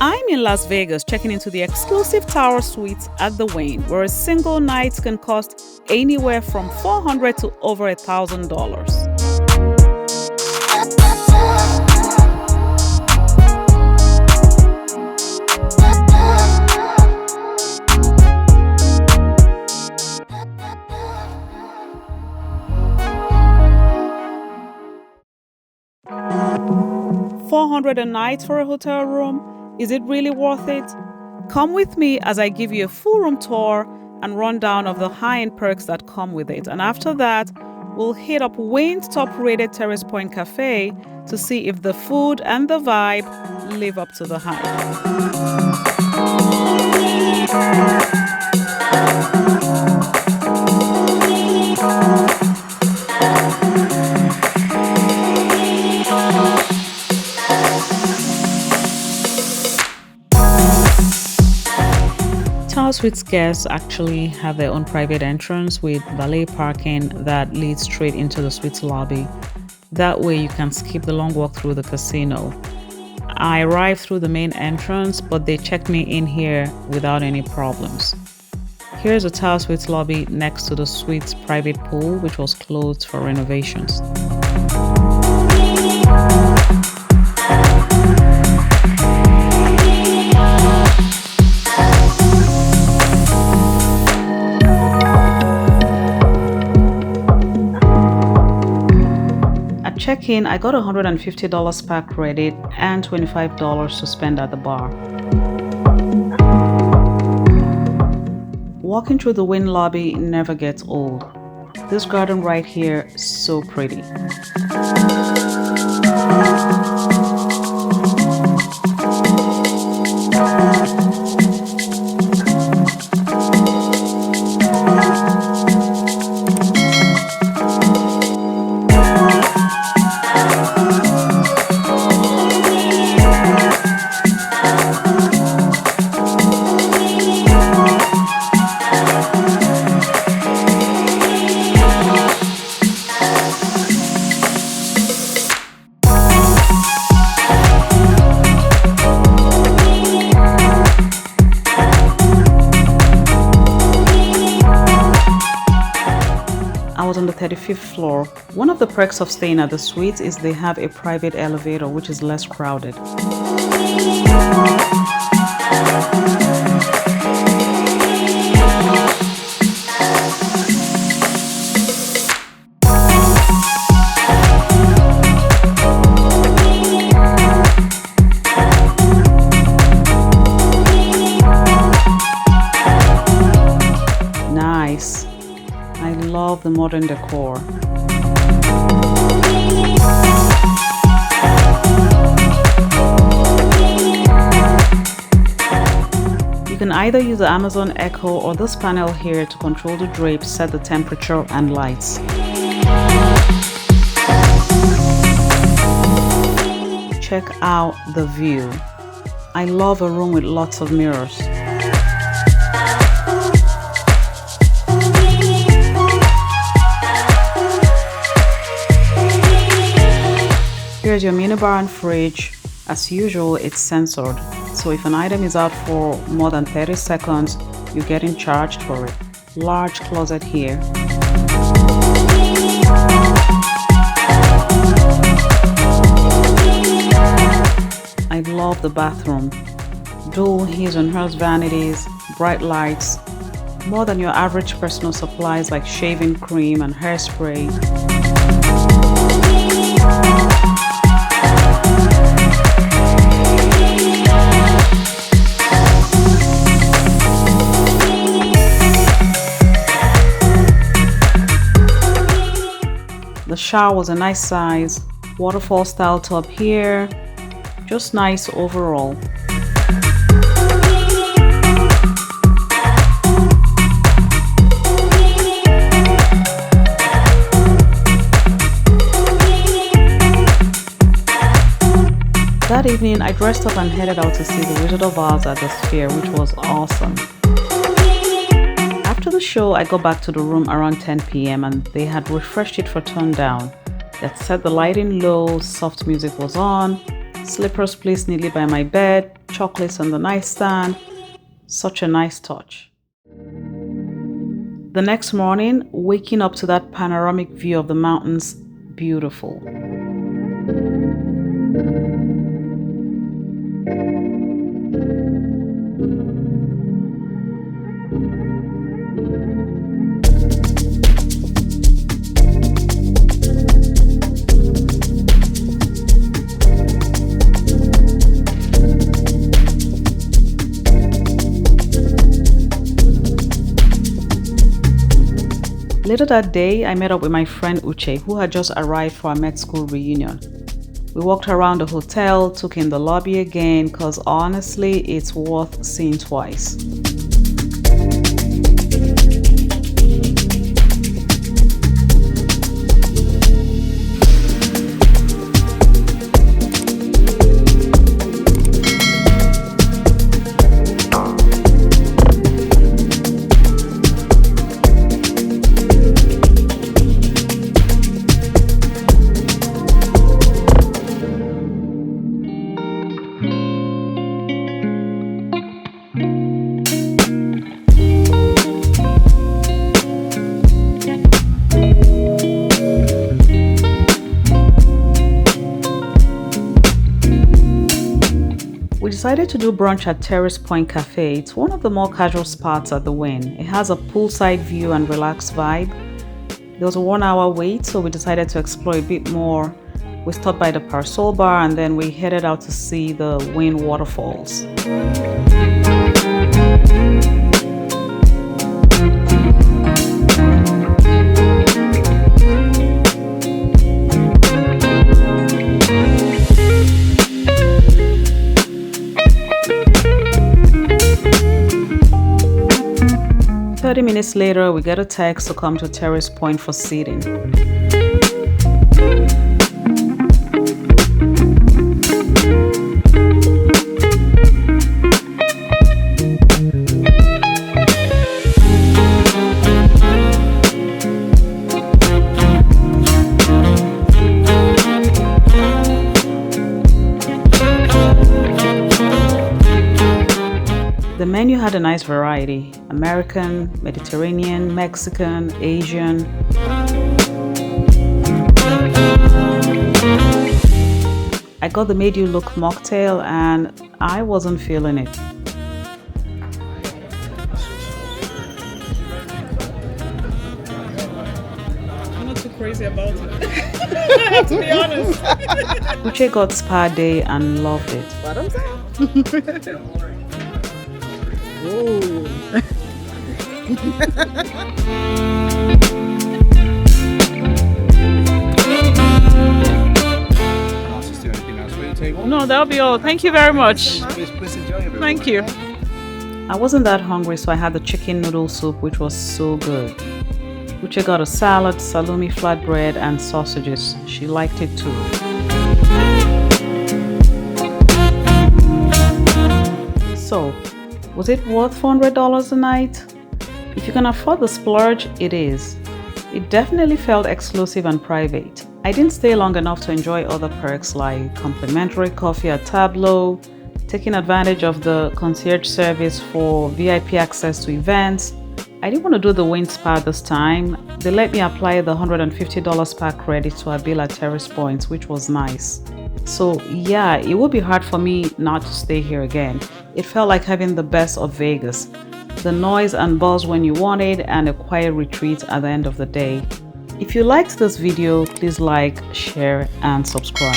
I'm in Las Vegas checking into the exclusive Tower Suites at the Wynn, where a single night can cost anywhere from $400 to over $1,000. 400 a night for a hotel room? Is it really worth it? Come with me as I give you a full room tour and rundown of the high-end perks that come with it. And after that, we'll hit up Wynn's top-rated Terrace Pointe Cafe to see if the food and the vibe live up to the hype. Tower Suites guests actually have their own private entrance with valet parking that leads straight into the suites lobby. That way you can skip the long walk through the casino. I arrived through the main entrance, but they checked me in here without any problems. Here's the Tower Suites lobby next to the suites private pool, which was closed for renovations. Check-in, I got $150 per credit and $25 to spend at the bar. Walking through the Wynn lobby never gets old. This garden right here is so pretty. On the 35th floor. One of the perks of staying at the suites is they have a private elevator, which is less crowded. Nice. I love the modern decor. You can either use the Amazon Echo or this panel here to control the drapes, set the temperature and lights. Check out the view. I love a room with lots of mirrors. Here's your minibar and fridge. As usual, it's censored, so if an item is out for more than 30 seconds, you're getting charged for it. Large closet here. I love the bathroom. Dual his and hers vanities, bright lights, more than your average personal supplies like shaving cream and hairspray. The shower was a nice size, waterfall style tub here, just nice overall. That evening, I dressed up and headed out to see the Wizard of Oz at the Sphere, which was awesome. After the show, I got back to the room around 10 p.m. and they had refreshed it for turn down. They had set the lighting low, soft music was on, Slippers placed neatly by my bed, chocolates on the nightstand. Such a nice touch. The next morning, waking up to that panoramic view of the mountains, beautiful. Later that day, I met up with my friend Uche, who had just arrived for our med school reunion. We walked around the hotel, took in the lobby again, cause honestly, it's worth seeing twice. 'We decided to do brunch at Terrace Pointe Cafe. It's one of the more casual spots at the Wynn. It has a poolside view and relaxed vibe. There was a 1-hour wait, so we decided to explore a bit more. We stopped by the Parasol bar and then we headed out to see the Wynn waterfalls. 30 minutes later, we get a text to come to Terrace Pointe for seating. The menu had a nice variety: American, Mediterranean, Mexican, Asian. I got the Made You Look mocktail and I wasn't feeling it. I'm not too crazy about it. To be honest. Uche got spa day and loved it. What I'm saying? Ooh. No, that'll be all. Thank you very much. Please enjoy everyone. Thank you. I wasn't that hungry, so I had the chicken noodle soup, which was so good. Uche got a salad, salumi flatbread, and sausages. She liked it too. So, was it worth $400 a night? If you can afford the splurge, it is. It definitely felt exclusive and private. I didn't stay long enough to enjoy other perks like complimentary coffee at Tableau, taking advantage of the concierge service for VIP access to events. I didn't want to do the Wynn Spa this time. They let me apply the $150 spa credit to a bill at Terrace Pointe, which was nice. So yeah, it would be hard for me not to stay here again. It felt like having the best of Vegas. The noise and buzz when you want it, and a quiet retreat at the end of the day. If you liked this video, please like, share, and subscribe.